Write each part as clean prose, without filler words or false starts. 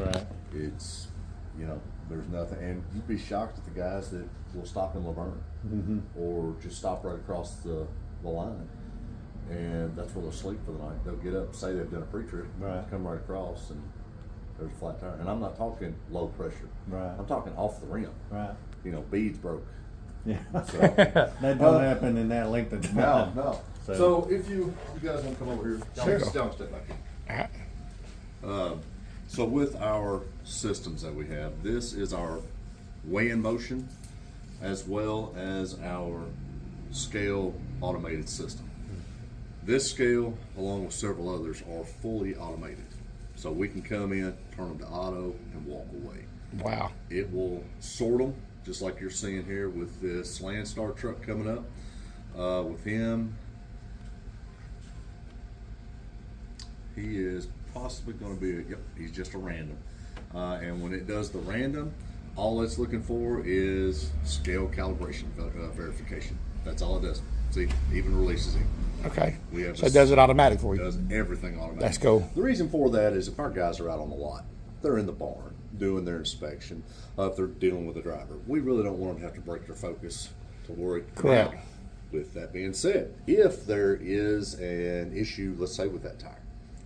Right. It's, you know, there's nothing, and you'd be shocked at the guys that will stop in Laverne or just stop right across the line, and that's where they'll sleep for the night. They'll get up, say they've done a pre-trip, come right across, and there's a flat tire. And I'm not talking low pressure. Right. I'm talking off the rim. Right. You know, beads broke. Yeah. So, that don't happen in that length of time. no. So if you guys want to come over here, don't step back in. So with our systems that we have, this is our weigh-in motion as well as our scale automated system. This scale, along with several others, are fully automated. So we can come in, turn them to auto, and walk away. Wow. It will sort them, just like you're seeing here with this Landstar truck coming up. With him, he is possibly going to be, he's just a random. And when it does the random, all it's looking for is scale calibration verification. That's all it does. See, even releases him. Okay. We So it does it automatic for you. Does everything automatic. That's cool. The reason for that is if our guys are out on the lot, they're in the barn doing their inspection, if they're dealing with a driver, we really don't want them to have to break their focus to worry. Correct. Now, with that being said, if there is an issue, let's say with that tire,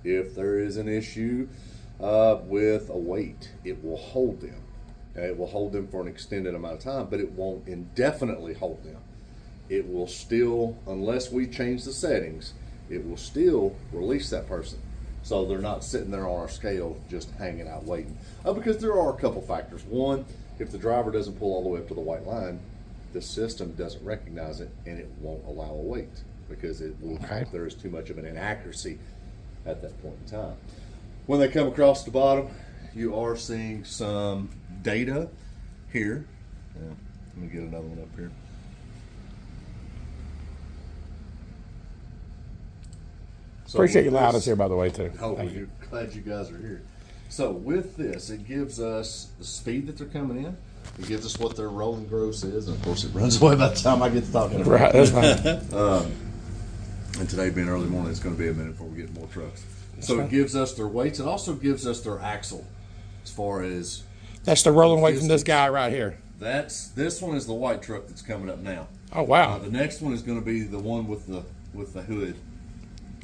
if there is an issue with a weight, it will hold them. It will hold them for an extended amount of time, but it won't indefinitely hold them. It will still, unless we change the settings, it will still release that person. So they're not sitting there on our scale just hanging out waiting. Because there are a couple factors. One, if the driver doesn't pull all the way up to the white line, the system doesn't recognize it and it won't allow a weight because it will, there is too much of an inaccuracy at that point in time. When they come across the bottom, you are seeing some data here. Let me get another one up here. So Appreciate you allowing us here, by the way, too. Oh, we're glad you guys are here. So with this, it gives us the speed that they're coming in. It gives us what their rolling gross is, and of course, it runs away by the time I get to talking about Right, that's fine. And today being early morning, it's going to be a minute before we get more trucks. So it gives us their weights. It also gives us their axle, as far as That's the rolling weight from this guy right here. this one is the white truck that's coming up now. Oh, wow. The next one is going to be the one with the hood.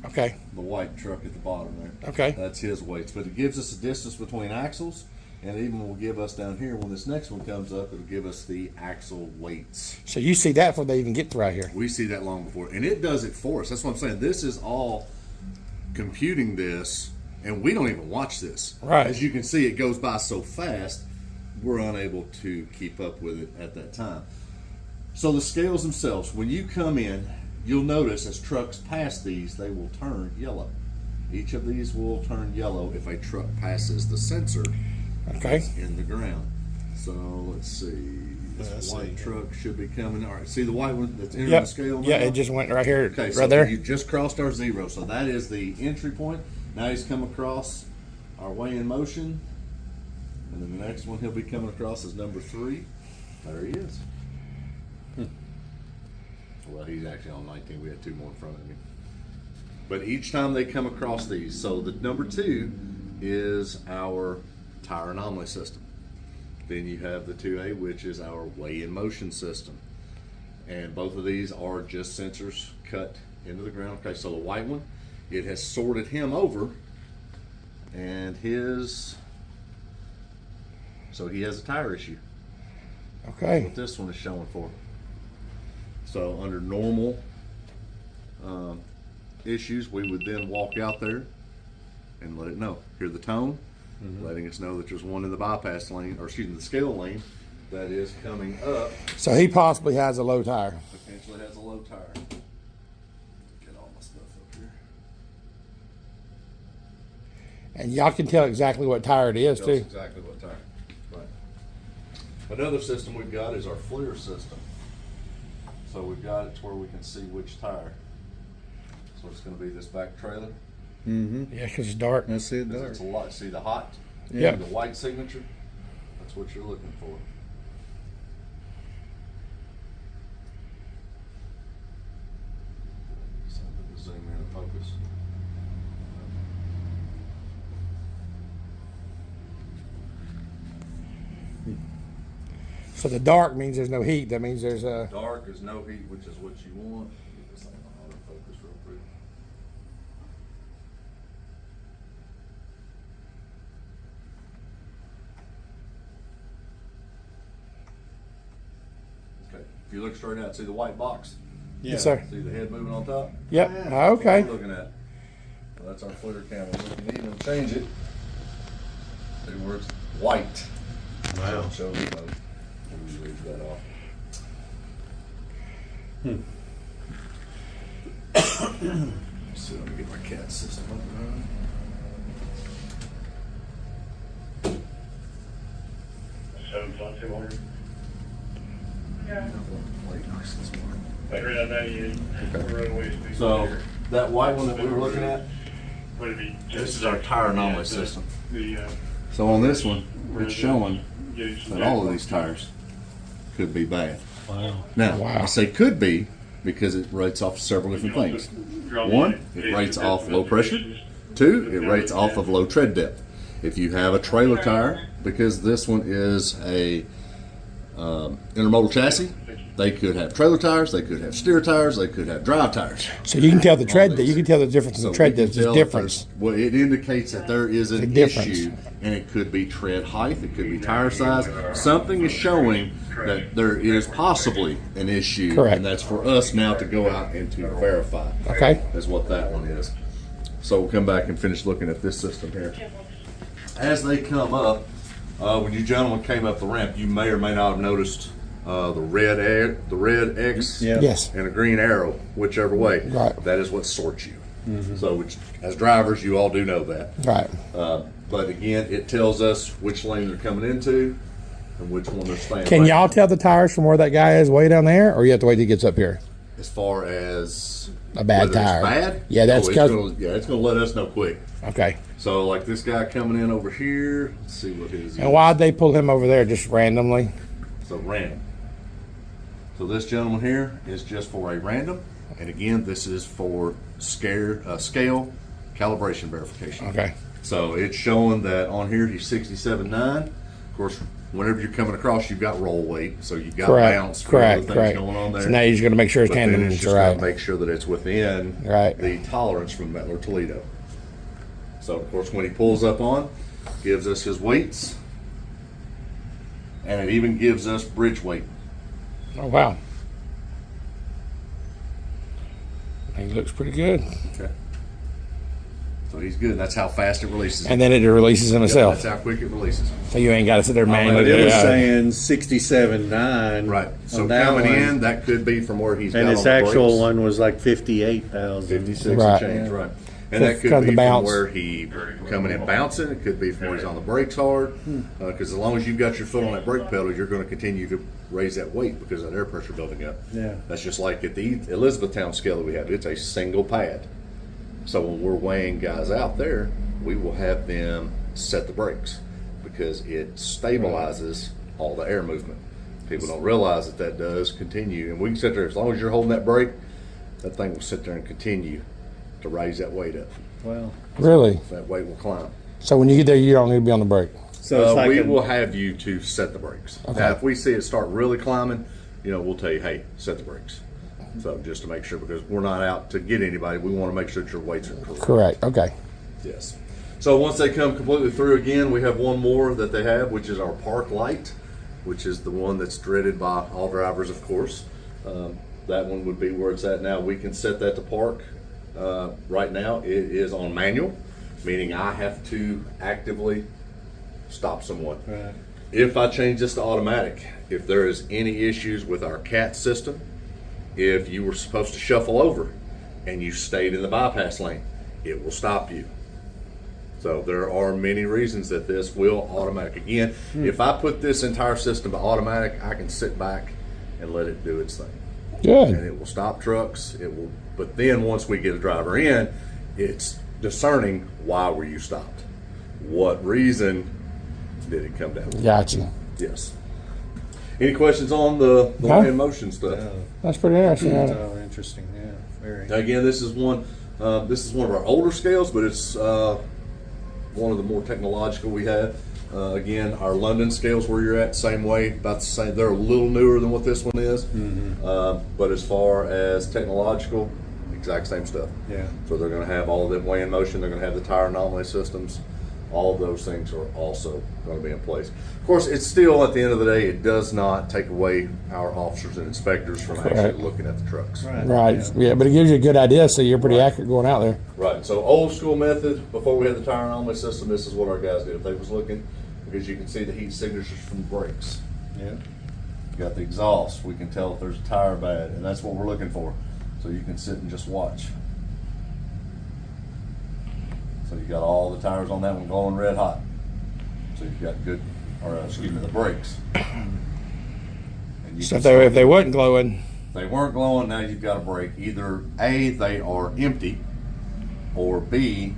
Okay. The white truck at the bottom there. Okay. That's his weights. But it gives us a distance between axles, and it even will give us down here, when this next one comes up, it'll give us the axle weights. So you see that before they even get to right here. We see that long before. And it does it for us. That's what I'm saying. This is all computing this, and we don't even watch this. Right. As you can see, it goes by so fast, we're unable to keep up with it at that time. So the scales themselves, when you come in, you'll notice as trucks pass these, they will turn yellow. Each of these will turn yellow if a truck passes the sensor in the ground. So let's see. This white truck should be coming. All right, see the white one that's entering the scale now? Yeah, it just went right here, Okay, right so there. you just crossed our 0. So that is the entry point. Now he's come across our weigh-in motion. And then the next one he'll be coming across is number 3. There he is. Well, he's actually on 19. We had 2 more in front of him. But each time they come across these, so the number 2 is our tire anomaly system. Then you have the 2A, which is our weigh-in motion system. And both of these are just sensors cut into the ground. Okay, so the white one, it has sorted him over, and so he has a tire issue. Okay. That's what this one is showing for. So under normal issues, we would then walk out there and let it know. Hear the tone, letting us know that there's one in the bypass lane, or excuse me, the scale lane that is coming up. So he possibly has a low tire. Potentially has a low tire. Get all my stuff up here. And y'all can tell exactly what tire it is, Tells us too. exactly what tire. Right. Another system we've got is our FLIR system. So we've got it to where we can see which tire. So it's going to be this back trailer. Mm-hmm. Yeah, because it's dark. I see it dark. It's a lot. See the hot? Yeah. The white signature? That's what you're looking for. Something to zoom in and focus. So the dark means there's no heat. That means there's a. Dark is no heat, which is what you want. Get this thing on autofocus real quick. Okay, if you look straight out, see the white box? Yeah. Yes, sir. See the head moving on top? Yep. Yeah. That's what Okay. we're looking at. Well, that's our flitter camera. We can even change it. See where it's white. Wow. Show you both. Let me leave that off. Let's see, let me get my cat system up and running. So that white one that we were looking at, this is our tire anomaly system. So on this one, it's showing that all of these tires could be bad. Wow. Now, Wow. I say could be because it rates off several different things. One, it rates off low pressure. Two, it rates off of low tread depth. If you have a trailer tire, because this one is a intermodal chassis, they could have trailer tires, they could have steer tires, they could have drive tires. So you can tell the tread. You can tell the difference in So the tread we can depth. There's tell a if difference. well, it indicates that there is an difference. issue, and it could be tread height, it could be tire size. Something is showing that there is possibly an issue, Correct. and that's for us now to go out and to verify. Okay. Is what that one is. So we'll come back and finish looking at this system here. As they come up, when you gentlemen came up the ramp, you may or may not have noticed the red X Yeah. Yes. and a green arrow, whichever way. Right. That is what sorts you. So, which, as drivers, you all do know that. Right. But again, it tells us which lane they're coming into and which one they're staying. Can back. y'all tell the tires from where that guy is way down there, or you have to wait till he gets up here? As far as A bad whether it's tire. bad? Yeah, that's it's 'cause- it's gonna let us know quick. Okay. So, like this guy coming in over here, let's see what his And is. why'd they pull him over there just randomly? So random. So this gentleman here is just for a random, and again, this is for scale calibration verification. Okay. So it's showing that on here he's 67.9. Of course, whenever you're coming across, you've got roll weight, so you've got bounce, Correct. things Correct. going on there. So now you're just going to make sure his But then tandem it's is just right. to make sure that it's within Right. the tolerance from Mettler Toledo. So of course, when he pulls up on, gives us his weights, and it even gives us bridge weight. Oh wow. He looks pretty good. Okay. So he's good. That's how fast it releases. And then it releases him Yep, itself. that's how quick it releases. So you ain't got to sit there manually. But it was Yeah. saying 67.9. Right. So on that coming one. in, that could be from where he's And got its on the actual brakes. one was like 58,000. 56 Right. and change, right. And So that could because be the from bounce. where he coming in bouncing. It could be from where he's on the brakes hard. Because as long as you've got your foot on that brake pedal, you're going to continue to raise that weight because of that air pressure building up. Yeah. That's just like at the Elizabethtown scale that we have. It's a single pad. So when we're weighing guys out there, we will have them set the brakes because it stabilizes all the air movement. People don't realize that that does continue. And we can sit there, as long as you're holding that brake, that thing will sit there and continue to raise that weight up. Well, Really? That weight will climb. So when you get there, you don't need to be on the brake. so it's like we a- will have you to set the brakes. Okay. Now, if we see it start really climbing, we'll tell you, hey, set the brakes. So just to make sure, because we're not out to get anybody, we want to make sure that your weights are correct. Correct. Okay. Yes. So once they come completely through again, we have one more that they have, which is our park light, which is the one that's dreaded by all drivers, of course. That one would be where it's at now. We can set that to park. Right now, it is on manual, meaning I have to actively stop someone. Right. If I change this to automatic, if there is any issues with our CAT system, if you were supposed to shuffle over and you stayed in the bypass lane, it will stop you. So there are many reasons that this will automatic. Again, if I put this entire system to automatic, I can sit back and let it do its thing. And Good. it will stop trucks. It will, but then once we get a driver in, it's discerning why were you stopped? What reason did it come down? Got you. Yes. Any questions on the No. lane in motion stuff? That's pretty interesting. That's isn't it? all interesting. Yeah. Very. Again, this is one. This is one of our older scales, but it's one of the more technological we have. Again, our London scales where you're at, same way, about the same. They're a little newer than what this one is, but as far as technological, exact same stuff. Yeah. So they're going to have all of them weigh in motion. They're going to have the tire anomaly systems. All of those things are also going to be in place. Of course, it's still, at the end of the day, it does not take away our officers and inspectors from actually looking at the trucks. Right. Yeah, but it gives you a good idea, so you're pretty accurate going out there. Right. So old school method, before we had the tire anomaly system, this is what our guys did. If they was looking, because you can see the heat signatures from the brakes. Yeah. You got the exhaust. We can tell if there's a tire bad, and that's what we're looking for. So you can sit and just watch. So you got all the tires on that one glowing red hot. So you've got good, or excuse me, the brakes. And you So can if they wasn't glowing, if they weren't glowing, now you've got a brake. Either A, they are empty, or B,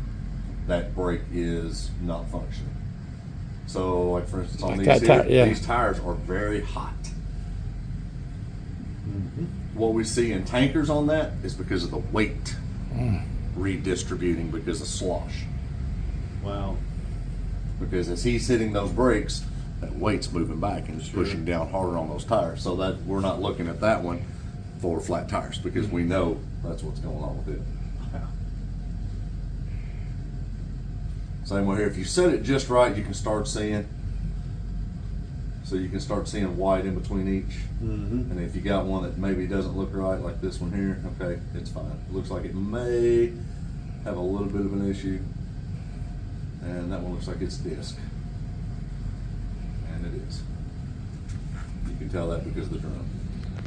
that brake is not functioning. So, like for instance, on Like these that here, yeah. these tires are very hot. What we see in tankers on that is because of the weight redistributing because of slosh. Wow. Because as he's hitting those brakes, that weight's moving back and it's pushing down harder on those tires. So that we're not looking at that one for flat tires because we know that's what's going on with it. Same way here. If you set it just right, you can start seeing. So you can start seeing white in between each. And if you got one that maybe doesn't look right, like this one here, okay, it's fine. It looks like it may have a little bit of an issue. And that one looks like it's disc. And it is. You can tell that because of the drum.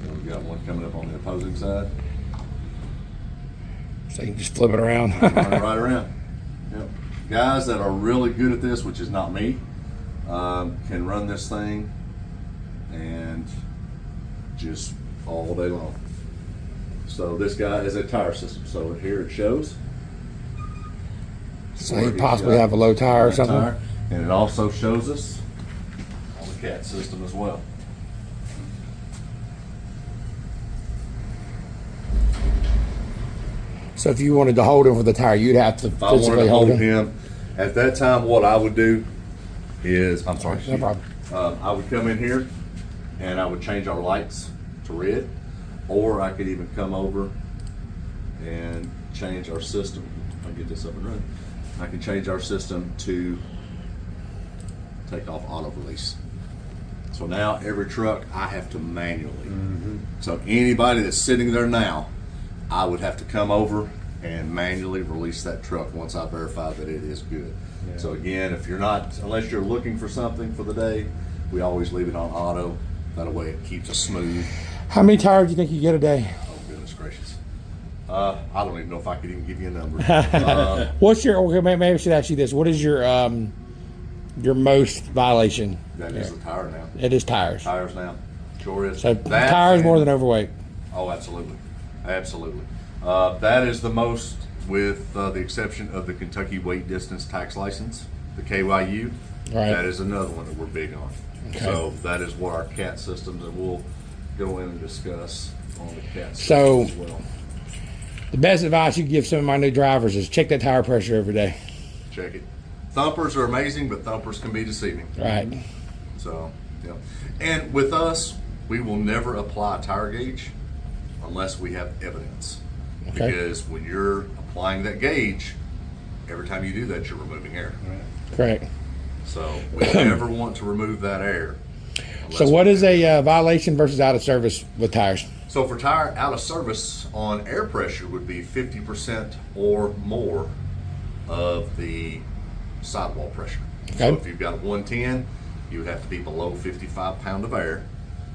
And we've got one coming up on the opposing side. so you can just flip it around. Run it right around. Yep. Guys that are really good at this, which is not me, can run this thing and just all day long. So this guy is a tire system. So here it shows. So you possibly have a low tire or something. Tire, and it also shows us on the cat system as well. So if you wanted to hold him for the tire, you'd have to If I wanted physically to hold hold him. him, at that time, what I would do is, I'm sorry, No problem. I would come in here and I would change our lights to red, or I could even come over and change our system. I'll get this up and running. I can change our system to take off auto release. So now every truck I have to manually. So anybody that's sitting there now, I would have to come over and manually release that truck once I verify that it is good. Yeah. So again, if you're not, unless you're looking for something for the day, we always leave it on auto. That way it keeps us smooth. How many tires do you think you get a day? Oh goodness gracious. I don't even know if I could even give you a number. What's your? Okay, maybe I should ask you this. What is your most violation? That is the tire now. It is tires. Tires now. Sure is. So That tires and- more than overweight. Oh, absolutely. Absolutely. That is the most, with the exception of the Kentucky Weight Distance Tax License, the KYU. Right. That is another one that we're big on. Okay. So that is what our CAT systems, and we'll go in and discuss on the CAT So- systems as well. The best advice you can give some of my new drivers is check that tire pressure every day. Check it. Thumpers are amazing, but thumpers can be deceiving. Right. So, yeah. And with us, we will never apply a tire gauge unless we have evidence. Okay. Because when you're applying that gauge, every time you do that, you're removing air. Correct. So we never want to remove that air. So unless what we- is a violation versus out of service with tires? So for tire out of service on air pressure would be 50% or more of the sidewall pressure. So Okay. if you've got a 110, you would have to be below 55 pound of air.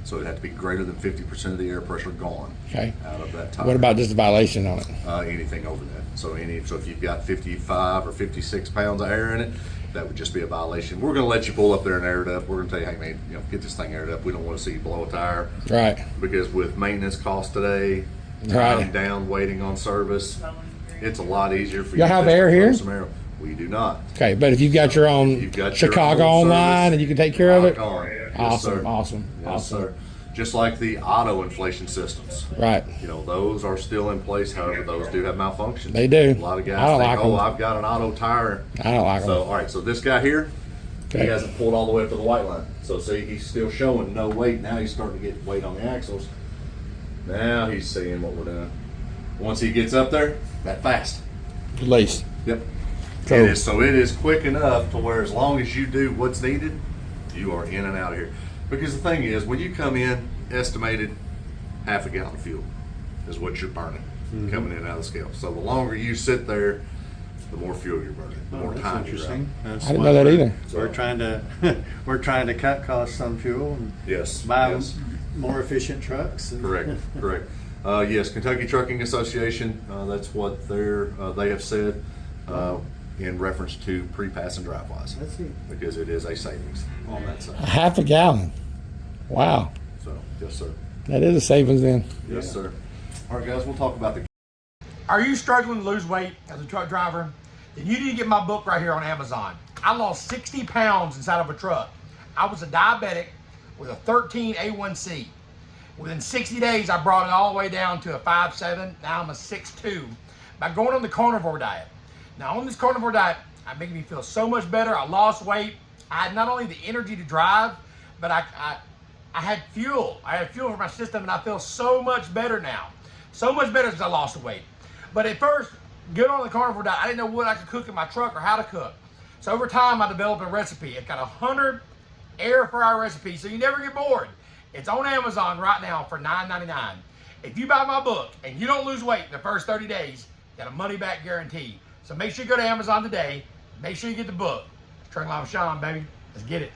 So it'd have to be greater than 50% of the air pressure gone Okay. out of that tire. What about just a violation on it? Anything over that? So if you've got 55 or 56 pounds of air in it, that would just be a violation. We're going to let you pull up there and air it up. We're going to tell you, hey man, get this thing aired up. We don't want to see you blow a tire. Right. Because with maintenance costs today, Right. time down waiting on service, it's a lot easier for you. Y'all have just to air throw here? some air. We do not. Okay, but if you've got your own You've got your Chicago own online service, and you can take care of it. rock on. Yes, Awesome, sir. awesome, Yes, awesome. sir. Just like the auto inflation systems. Right. Those are still in place. However, those do have malfunctions. They do. A lot of I guys don't think, like oh, them. I've got an auto tire. I don't like So, them. all right. So this guy here, He Okay. hasn't pulled all the way up to the white line. So see, he's still showing no weight. Now he's starting to get weight on the axles. Now he's seeing what we're doing. Once he gets up there, that fast. Release. Yep. So- It is quick enough to where as long as you do what's needed, you are in and out of here. Because the thing is, when you come in, estimated half a gallon of fuel is what you're burning coming in and out of the scale. So the longer you sit there, the more fuel you're burning, the more That's time you're interesting. out. That's I didn't why know that we're- either. We're trying to, we're trying to cut costs on fuel and Yes. buy yes. more efficient trucks. and- Correct. Correct. Yes, Kentucky Trucking Association. That's what they have said in reference to pre-pass and drive wise, That's it. because it is a savings on that side. Half a gallon. Wow. So yes, sir. That is a savings then. Yes, sir. All right, guys. We'll talk about the. Are you struggling to lose weight as a truck driver? Then you need to get my book right here on Amazon. I lost 60 pounds inside of a truck. I was a diabetic with a 13 A1C. Within 60 days, I brought it all the way down to a 5'7". Now I'm a 6'2", by going on the carnivore diet. Now on this carnivore diet, it made me feel so much better. I lost weight. I had not only the energy to drive, but I had fuel. I had fuel for my system, and I feel so much better now. So much better because I lost the weight. But at first, getting on the carnivore diet, I didn't know what I could cook in my truck or how to cook. So over time, I developed a recipe. It's got 100 air fryer recipes, so you never get bored. It's on Amazon right now for $9.99. If you buy my book and you don't lose weight in the first 30 days, you got a money-back guarantee. So make sure you go to Amazon today. Make sure you get the book. Trucking Live with Sean, baby. Let's get it.